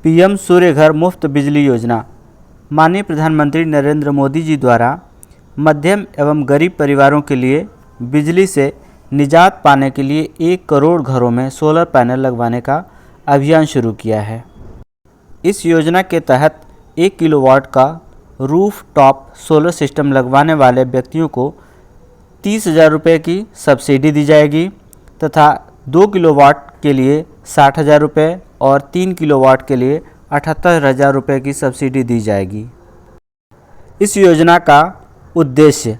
PM सूर्य घर मुफ्त बिजली योजना माननीय प्रधानमंत्री नरेंद्र मोदी जी द्वारा मध्यम एवं गरीब परिवारों के लिए बिजली से निजात पाने के लिए 1 करोड़ घरों में सोलर पैनल लगवाने का अभियान शुरू किया है। इस योजना के तहत 1 किलोवाट का रूफ टॉप सोलर सिस्टम लगवाने वाले व्यक्तियों को 30,000 रुपये की सब्सिडी दी जाएगी तथा 2 किलोवाट के लिए 60,000 रुपये और 3 किलोवाट के लिए 78,000 रुपये की सब्सिडी दी जाएगी। इस योजना का उद्देश्य,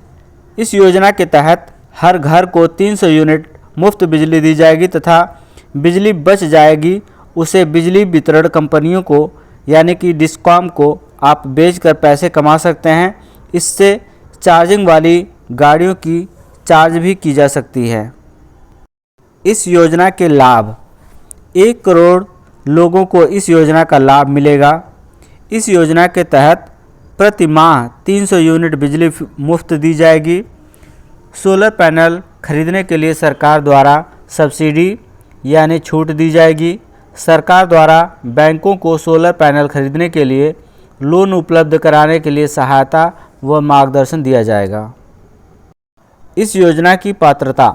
इस योजना के तहत हर घर को 300 यूनिट मुफ्त बिजली दी जाएगी तथा बिजली बच जाएगी उसे बिजली वितरण कंपनियों को यानी कि डिस्कॉम को आप बेचकर पैसे कमा सकते हैं। इससे चार्जिंग वाली गाड़ियों की चार्ज भी की जा सकती है। इस योजना के लाभ, 1 करोड़ लोगों को इस योजना का लाभ मिलेगा। इस योजना के तहत प्रति माह 300 यूनिट बिजली मुफ्त दी जाएगी। सोलर पैनल खरीदने के लिए सरकार द्वारा सब्सिडी यानी छूट दी जाएगी। सरकार द्वारा बैंकों को सोलर पैनल खरीदने के लिए लोन उपलब्ध कराने के लिए सहायता व मार्गदर्शन दिया जाएगा। इस योजना की पात्रता,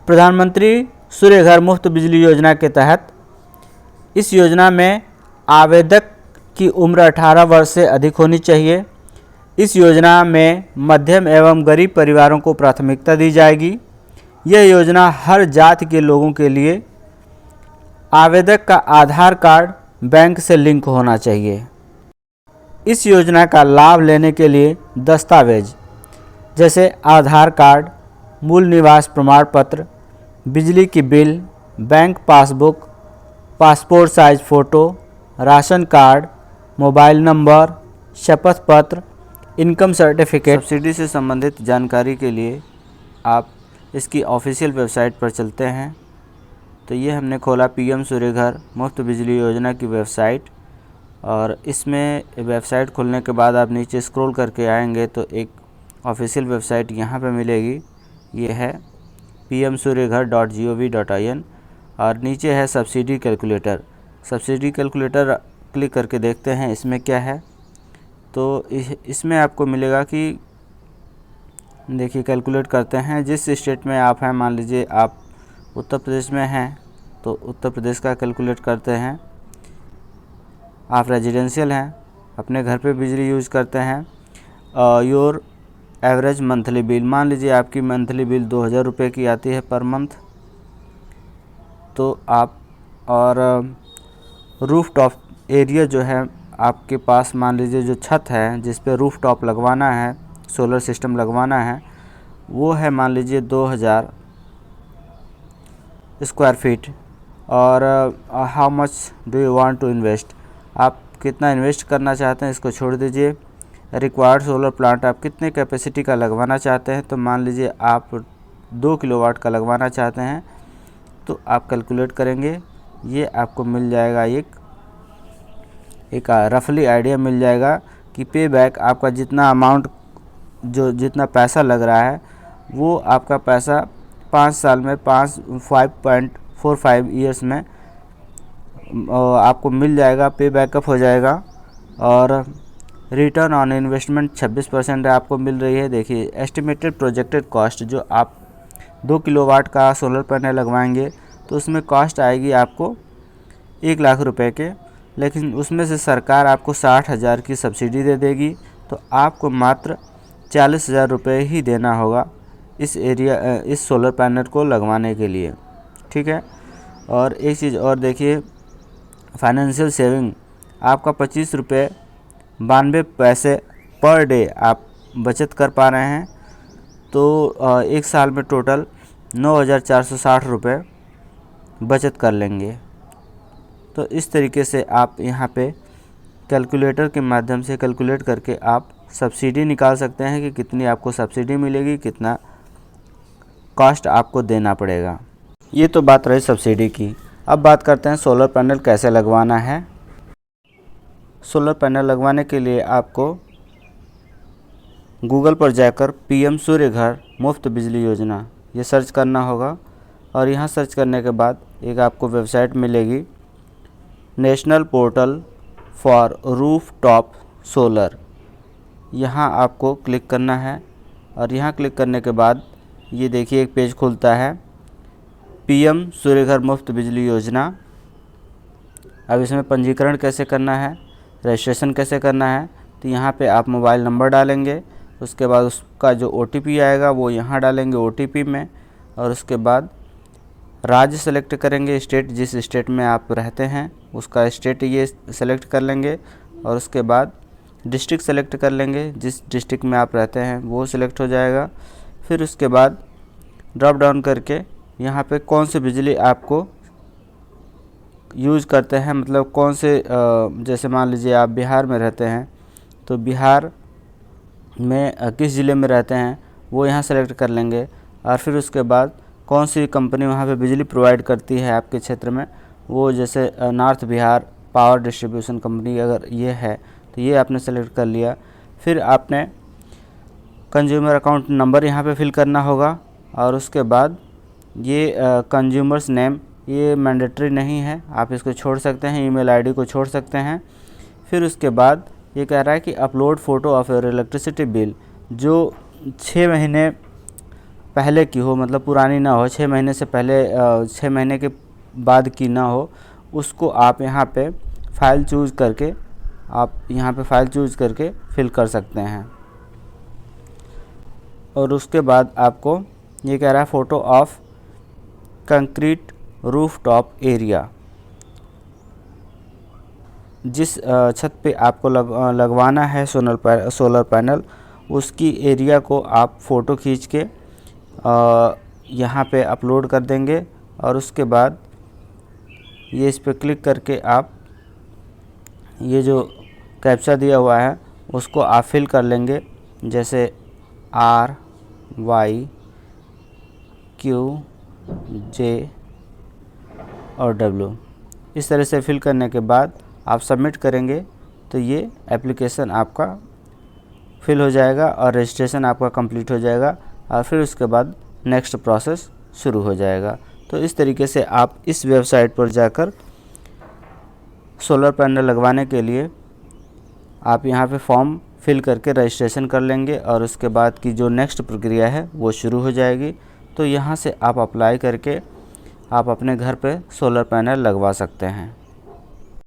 प्रधानमंत्री सूर्य घर मुफ्त बिजली योजना के तहत इस योजना में आवेदक की उम्र 18 वर्ष से अधिक होनी चाहिए। इस योजना में मध्यम एवं गरीब परिवारों को प्राथमिकता दी जाएगी। यह योजना हर जाति के लोगों के लिए आवेदक का आधार कार्ड बैंक से लिंक होना चाहिए। इस योजना का लाभ लेने के लिए दस्तावेज जैसे आधार कार्ड, मूल निवास प्रमाण पत्र, बिजली की bill, bank passbook, passport size photo, ration card, mobile number, शपथ पत्र, इनकम सर्टिफिकेट। सब्सिडी से संबंधित जानकारी के लिए आप इसकी ऑफिशियल वेबसाइट पर चलते हैं। तो ये हमने खोला पीएम सूर्य घर मुफ्त बिजली योजना की वेबसाइट, और इसमें वेबसाइट खुलने के बाद आप नीचे स्क्रॉल करके आएंगे तो एक ऑफिशियल वेबसाइट यहाँ पे मिलेगी। ये है pmsuryaghar.gov.in और नीचे है subsidy calculator. Subsidy calculator click करके देखते हैं इसमें क्या है। तो इसमें आपको मिलेगा कि देखिए कैलकुलेट करते हैं जिस स्टेट में आप हैं। मान लीजिए आप उत्तर प्रदेश में हैं तो उत्तर प्रदेश का कैलकुलेट करते हैं। आप रेजिडेंशियल हैं, अपने घर पे बिजली यूज़ करते हैं। योर एवरेज मंथली बिल, मान लीजिए आपकी मंथली बिल 2,000 रुपये की आती है पर मंथ। तो आप और रूफ टॉप एरिया जो है आपके पास, मान लीजिए जो छत है जिस पे रूफ टॉप लगवाना है, सोलर सिस्टम लगवाना है, वो है मान लीजिए 2,000 स्क्वायर फीट। और how much do you want to invest, आप कितना इन्वेस्ट करना चाहते हैं इसको छोड़ दीजिए। रिक्वायर्ड सोलर प्लांट आप कितने कैपेसिटी का लगवाना चाहते हैं, तो मान लीजिए आप 2 किलोवाट का लगवाना चाहते हैं तो आप कैलकुलेट करेंगे। ये आपको मिल जाएगा एक रफली आइडिया मिल जाएगा कि पे बैक आपका जितना अमाउंट जितना पैसा लग रहा है वो आपका पैसा 5 साल में 5.45 ईयर्स में आपको मिल जाएगा, पे बैकअप हो जाएगा। और रिटर्न ऑन इन्वेस्टमेंट 26% आपको मिल रही है। देखिए एस्टिमेटेड प्रोजेक्टेड कॉस्ट, जो आप 2 किलोवाट का सोलर पैनल लगवाएंगे तो उसमें कॉस्ट आएगी आपको 1 लाख रुपए के, लेकिन उसमें से सरकार आपको 60,000 की सब्सिडी दे देगी। तो आपको मात्र 40,000 रुपये ही देना होगा इस सोलर पैनल को लगवाने के लिए, ठीक है। और एक चीज़ और देखिए, फाइनेंशियल सेविंग आपका 25 रुपये 92 पैसे पर डे आप बचत कर पा रहे हैं। तो एक साल में टोटल 9,460 रुपये बचत कर लेंगे। तो इस तरीके से आप यहाँ पे कैलकुलेटर के माध्यम से कैलकुलेट करके आप सब्सिडी निकाल सकते हैं कि कितनी आपको सब्सिडी मिलेगी, कितना कॉस्ट आपको देना पड़ेगा। ये तो बात रही सब्सिडी की। अब बात करते हैं सोलर पैनल कैसे लगवाना है। सोलर पैनल लगवाने के लिए आपको गूगल पर जाकर पीएम सूर्य घर मुफ्त बिजली योजना ये सर्च करना होगा। और यहाँ सर्च करने के बाद एक आपको वेबसाइट मिलेगी national portal for roof top solar, यहाँ आपको क्लिक करना है। और यहाँ क्लिक करने के बाद ये देखिए एक पेज खुलता है, पीएम सूर्यघर मुफ्त बिजली योजना। अब इसमें पंजीकरण कैसे करना है, रजिस्ट्रेशन कैसे करना है, तो यहाँ पे आप मोबाइल नंबर डालेंगे, उसके बाद उसका जो OTP आएगा वो यहाँ डालेंगे OTP में, और उसके बाद राज्य सेलेक्ट करेंगे, स्टेट जिस स्टेट में आप रहते हैं उसका स्टेट ये सेलेक्ट कर लेंगे, और उसके बाद डिस्ट्रिक्ट सेलेक्ट कर लेंगे, जिस डिस्ट्रिक्ट में आप रहते हैं वो सिलेक्ट हो जाएगा। फिर उसके बाद ड्रॉप डाउन करके यहाँ पे कौन सी बिजली आपको यूज़ करते हैं, मतलब कौन से जैसे मान लीजिए आप बिहार में रहते हैं तो बिहार में किस ज़िले में रहते हैं वो यहाँ सेलेक्ट कर लेंगे। और फिर उसके बाद कौन सी कंपनी वहाँ पे बिजली प्रोवाइड करती है आपके क्षेत्र में, वो जैसे north Bihar power distribution company अगर ये है तो ये आपने सेलेक्ट कर लिया। फिर आपने कंज्यूमर अकाउंट नंबर यहाँ पे फिल करना होगा, और उसके बाद ये कंज्यूमर्स नेम ये मैंडेटरी नहीं है, आप इसको छोड़ सकते हैं, ईमेल आईडी को छोड़ सकते हैं। फिर उसके बाद ये कह रहा है कि upload photo of your electricity bill, जो 6 महीने पहले की हो, मतलब पुरानी ना हो, 6 महीने से पहले 6 महीने के बाद की ना हो, उसको आप यहाँ पे फ़ाइल चूज़ करके फिल कर सकते हैं। और उसके बाद आपको ये कह रहा है photo of concrete roof top area, जिस छत पे आपको लगवाना है सोलर पैनल उसकी एरिया को आप फ़ोटो खींच के यहाँ पे अपलोड कर देंगे। और उसके बाद ये इस पर क्लिक करके आप ये जो कैप्चा दिया हुआ है उसको आप फिल कर लेंगे, जैसे RYQJ और W। इस तरह से फिल करने के बाद आप सबमिट करेंगे तो ये एप्लीकेशन आपका फिल हो जाएगा और रजिस्ट्रेशन आपका कंप्लीट हो जाएगा, और फिर उसके बाद नेक्स्ट प्रोसेस शुरू हो जाएगा। तो इस तरीके से आप इस वेबसाइट पर जाकर सोलर पैनल लगवाने के लिए आप यहाँ पे फॉर्म फिल करके रजिस्ट्रेशन कर लेंगे, और उसके बाद की जो नेक्स्ट प्रक्रिया है वो शुरू हो जाएगी। तो यहाँ से आप अप्लाई करके आप अपने घर पे सोलर पैनल लगवा सकते हैं।